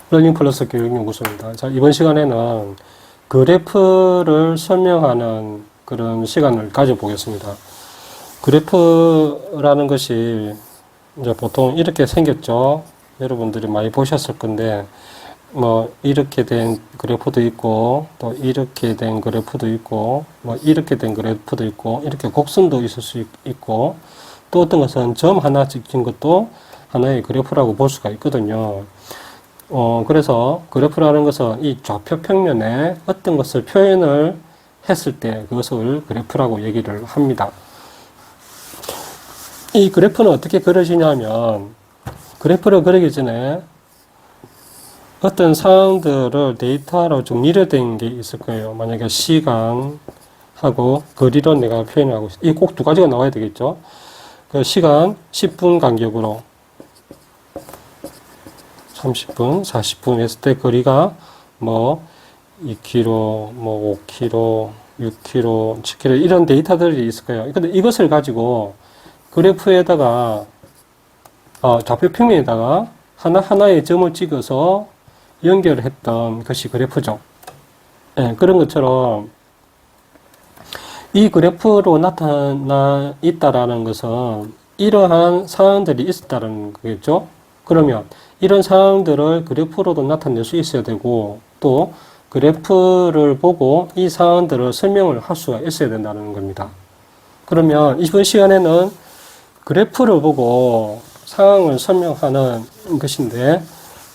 러닝 플러스 교육연구소입니다. 자, 이번 시간에는 그래프를 설명하는 그런 시간을 가져보겠습니다. 그래프라는 것이 이제 보통 이렇게 생겼죠. 여러분들이 많이 보셨을 건데, 뭐, 이렇게 된 그래프도 있고, 또 이렇게 된 그래프도 있고, 뭐, 이렇게 된 그래프도 있고, 이렇게 곡선도 있을 수 있고, 또 어떤 것은 점 하나 찍힌 것도 하나의 그래프라고 볼 수가 있거든요. 그래서 그래프라는 것은 이 좌표 평면에 어떤 것을 표현을 했을 때 그것을 그래프라고 얘기를 합니다. 이 그래프는 어떻게 그려지냐면, 그래프를 그리기 전에 어떤 사항들을 데이터로 정리를 된 게 있을 거예요. 만약에 시간하고 거리로 내가 표현하고 있어. 이 꼭 두 가지가 나와야 되겠죠. 그 시간 10분 간격으로 30분, 40분 했을 때 거리가 뭐 2km, 뭐 5km, 6km, 7km 이런 데이터들이 있을 거예요. 근데 이것을 가지고 그래프에다가 좌표 평면에다가 하나하나의 점을 찍어서 연결을 했던 것이 그래프죠. 네, 그런 것처럼 이 그래프로 나타나 있다라는 것은 이러한 상황들이 있었다는 거겠죠. 그러면 이런 상황들을 그래프로도 나타낼 수 있어야 되고, 또 그래프를 보고 이 상황들을 설명을 할 수가 있어야 된다는 겁니다. 그러면 이번 시간에는 그래프를 보고 상황을 설명하는 것인데,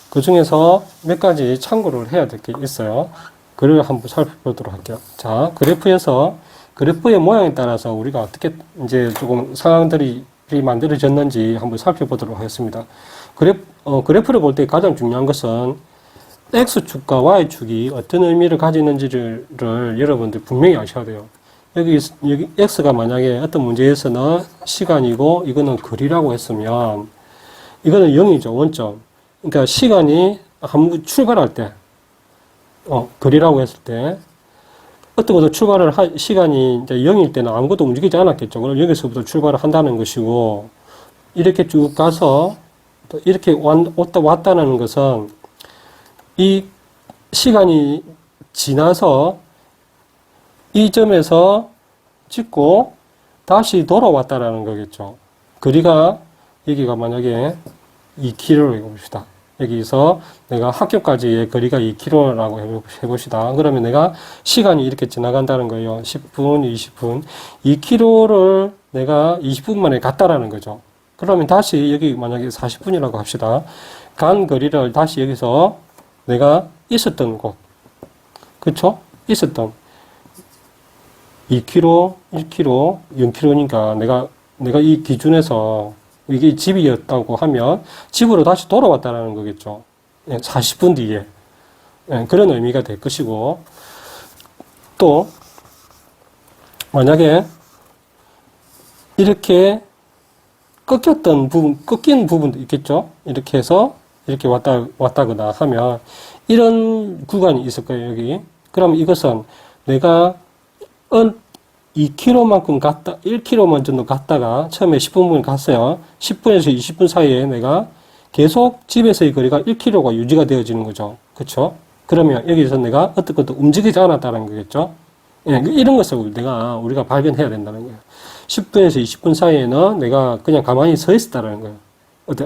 그 중에서 몇 가지 참고를 해야 될 게 있어요. 그걸 한번 살펴보도록 할게요. 자, 그래프의 모양에 따라서 우리가 어떻게 이제 조금 상황들이 만들어졌는지 한번 살펴보도록 하겠습니다. 그래프를 볼 때 가장 중요한 것은 X축과 Y축이 어떤 의미를 가지는지를 여러분들 분명히 아셔야 돼요. 여기 X가 만약에 어떤 문제에서는 시간이고 이거는 거리라고 했으면 이거는 0이죠, 원점. 그러니까 시간이 출발할 때, 거리라고 했을 때, 어떤 것도 시간이 이제 0일 때는 아무것도 움직이지 않았겠죠. 그럼 여기서부터 출발을 한다는 것이고, 이렇게 쭉 가서, 또 이렇게 왔다는 것은, 이 시간이 지나서 이 점에서 찍고 다시 돌아왔다라는 거겠죠. 거리가, 여기가 만약에 2km로 해봅시다. 여기서 내가 학교까지의 거리가 2km라고 해봅시다. 그러면 내가 시간이 이렇게 지나간다는 거예요. 10분, 20분. 2km를 내가 20분 만에 갔다라는 거죠. 그러면 다시 여기 만약에 40분이라고 합시다. 간 거리를 다시 여기서 내가 있었던 곳. 그쵸? 있었던 2km, 1km, 0km니까 내가 이 기준에서 이게 집이었다고 하면 집으로 다시 돌아왔다는 거겠죠. 40분 뒤에. 그런 의미가 될 것이고, 또 만약에 이렇게 꺾인 부분도 있겠죠. 이렇게 해서 이렇게 왔다거나 하면 이런 구간이 있을 거예요, 여기. 그럼 이것은 내가 2km만큼 1km 정도 갔다가 처음에 10분 갔어요. 10분에서 20분 사이에 내가 계속 집에서의 거리가 1km가 유지가 되어지는 거죠. 그렇죠? 그러면 여기서 내가 어떤 것도 움직이지 않았다는 거겠죠? 이런 것을 우리가 발견해야 된다는 거예요. 10분에서 20분 사이에는 내가 그냥 가만히 서 있었다는 거예요.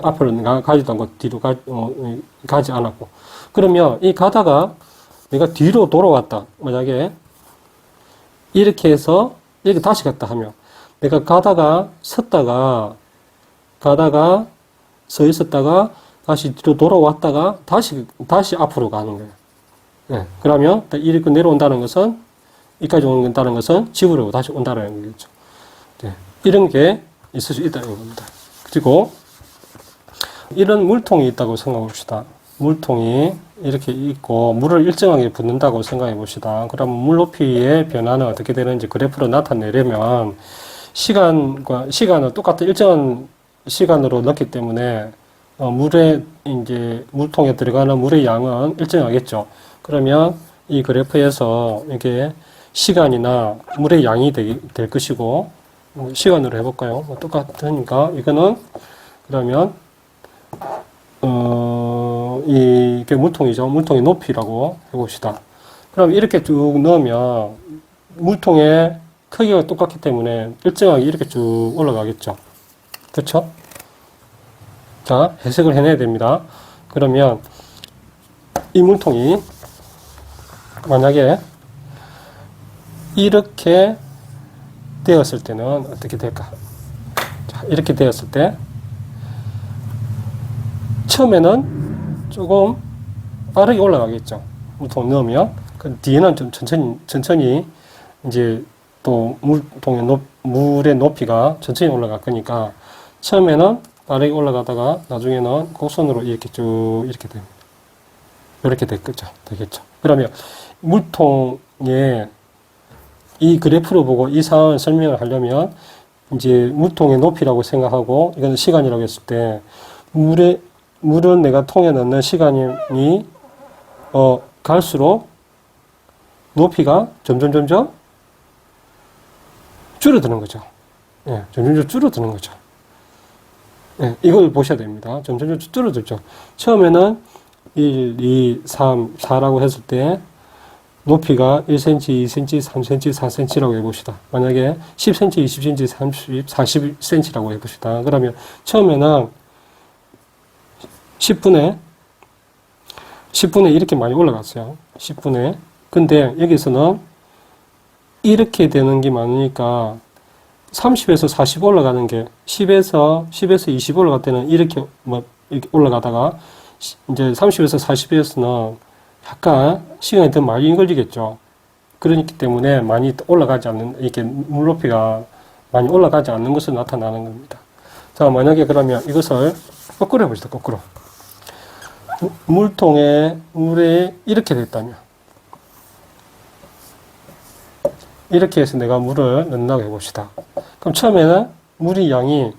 앞으로 내가 가지도 않고 뒤로 가지 않았고. 그러면 이 가다가 내가 뒤로 돌아왔다. 만약에 이렇게 해서 이렇게 다시 갔다 하면 내가 가다가 서 있었다가 다시 뒤로 돌아왔다가 다시 앞으로 가는 거예요. 그러면 이렇게 내려온다는 것은 여기까지 온다는 것은 집으로 다시 온다는 거겠죠. 이런 게 있을 수 있다는 겁니다. 그리고 이런 물통이 있다고 생각해 봅시다. 물통이 이렇게 있고 물을 일정하게 붓는다고 생각해 봅시다. 그럼 물 높이의 변화는 어떻게 되는지 그래프로 나타내려면 시간은 똑같은 일정한 시간으로 넣기 때문에 물통에 들어가는 물의 양은 일정하겠죠. 그러면 이 그래프에서 이게 시간이나 물의 양이 될 것이고, 시간으로 해볼까요? 똑같으니까 이거는 그러면 이게 물통이죠. 물통의 높이라고 해봅시다. 그럼 이렇게 쭉 넣으면 물통의 크기가 똑같기 때문에 일정하게 이렇게 쭉 올라가겠죠. 그렇죠? 자, 해석을 해내야 됩니다. 그러면 이 물통이 만약에 이렇게 되었을 때는 어떻게 될까? 자, 이렇게 되었을 때 처음에는 조금 빠르게 올라가겠죠. 물통 넣으면 그 뒤에는 좀 천천히 이제 또 물의 높이가 천천히 올라갈 거니까 처음에는 빠르게 올라가다가 나중에는 곡선으로 이렇게 쭉 이렇게 됩니다. 이렇게 되겠죠. 그러면 물통의 이 그래프를 보고 이 상황을 설명을 하려면 이제 물통의 높이라고 생각하고 이건 시간이라고 했을 때 물을 내가 통에 넣는 시간이 갈수록 높이가 점점 줄어드는 거죠. 예, 점점 줄어드는 거죠. 예, 이걸 보셔야 됩니다. 점점 줄어들죠. 처음에는 1, 2, 3, 4라고 했을 때 높이가 1cm, 2cm, 3cm, 4cm라고 해봅시다. 만약에 10cm, 20cm, 30, 40cm라고 해봅시다. 그러면 처음에는 10분에 이렇게 많이 올라갔어요. 10분에. 근데 여기서는 이렇게 되는 게 많으니까 30에서 40 올라가는 게 10에서 20 올라갈 때는 이렇게 올라가다가 이제 30에서 40에서는 약간 시간이 더 많이 걸리겠죠. 그렇기 때문에 많이 올라가지 않는, 이렇게 물 높이가 많이 올라가지 않는 것으로 나타나는 겁니다. 자, 만약에 그러면 이것을 거꾸로 해봅시다. 거꾸로. 물에 이렇게 됐다면, 이렇게 해서 내가 물을 넣는다고 해봅시다. 그럼 처음에는 물의 양이,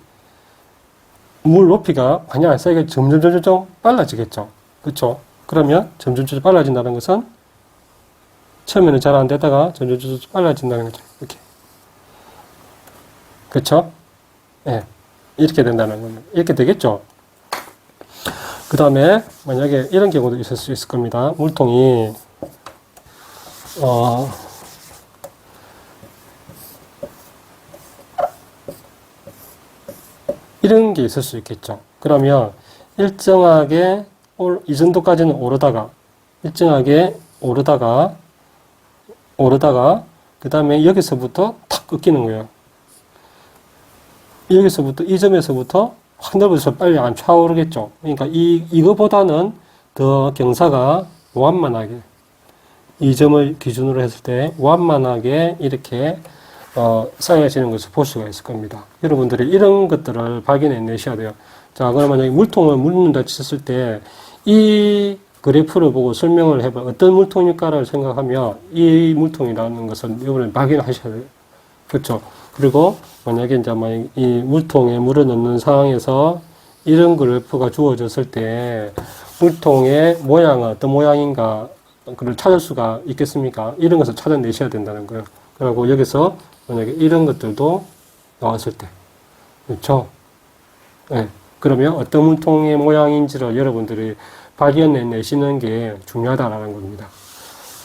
물 높이가 많이 안 쌓이게 점점 빨라지겠죠. 그렇죠? 그러면 점점 빨라진다는 것은 처음에는 잘 안 되다가 점점 빨라진다는 거죠. 이렇게. 그렇죠? 예. 이렇게 된다는 겁니다. 이렇게 되겠죠? 그 다음에 만약에 이런 경우도 있을 수 있을 겁니다. 물통이 이런 게 있을 수 있겠죠. 그러면 일정하게 이 정도까지는 오르다가 일정하게 오르다가 그 다음에 여기서부터 탁 끊기는 거예요. 여기서부터 이 점에서부터 확 넓어져서 빨리 안 차오르겠죠. 그러니까 이거보다는 더 경사가 완만하게 이 점을 기준으로 했을 때 완만하게 이렇게 쌓여지는 것을 볼 수가 있을 겁니다. 여러분들이 이런 것들을 발견해 내셔야 돼요. 자, 그럼 만약에 물통을 묻는다 쳤을 때 이 그래프를 보고 설명을 해봐. 어떤 물통일까를 생각하면 이 물통이라는 것을 여러분이 발견하셔야 돼요. 그렇죠? 그리고 만약에 이제 이 물통에 물을 넣는 상황에서 이런 그래프가 주어졌을 때 물통의 모양은 어떤 모양인가 그걸 찾을 수가 있겠습니까? 이런 것을 찾아내셔야 된다는 거예요. 그리고 여기서 만약에 이런 것들도 나왔을 때, 그렇죠? 네. 그러면 어떤 물통의 모양인지를 여러분들이 발견해내시는 게 중요하다라는 겁니다.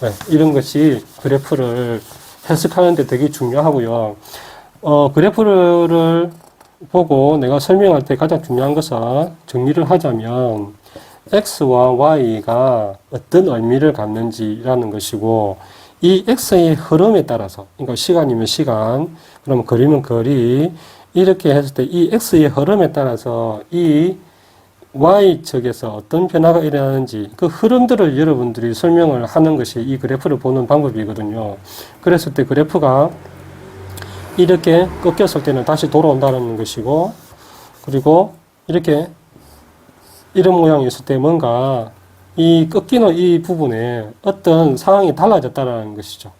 네. 이런 것이 그래프를 해석하는 데 되게 중요하고요. 그래프를 보고 내가 설명할 때 가장 중요한 것은 정리를 하자면 X와 Y가 어떤 의미를 갖는지라는 것이고 이 X의 흐름에 따라서, 그러니까 시간이면 시간, 그러면 거리면 거리, 이렇게 했을 때 이 X의 흐름에 따라서 이 Y측에서 어떤 변화가 일어나는지 그 흐름들을 여러분들이 설명을 하는 것이 이 그래프를 보는 방법이거든요. 그랬을 때 그래프가 이렇게 꺾였을 때는 다시 돌아온다는 것이고, 그리고 이렇게 이런 모양이 있을 때 뭔가 이 꺾이는 이 부분에 어떤 상황이 달라졌다는 것이죠.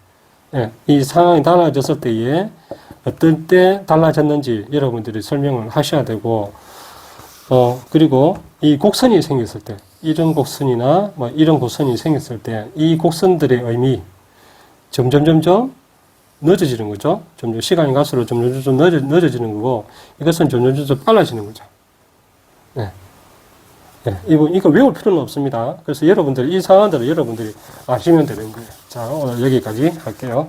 예, 이 상황이 달라졌을 때에 어떤 때 달라졌는지 여러분들이 설명을 하셔야 되고, 그리고 이 곡선이 생겼을 때, 이런 곡선이나 뭐 이런 곡선이 생겼을 때, 이 곡선들의 의미, 점점 늦어지는 거죠. 점점 시간이 갈수록 점점 늦어지는 거고, 이것은 점점 빨라지는 거죠. 네. 네, 이거 외울 필요는 없습니다. 그래서 여러분들 이 상황들을 여러분들이 아시면 되는 거예요. 자, 오늘 여기까지 할게요.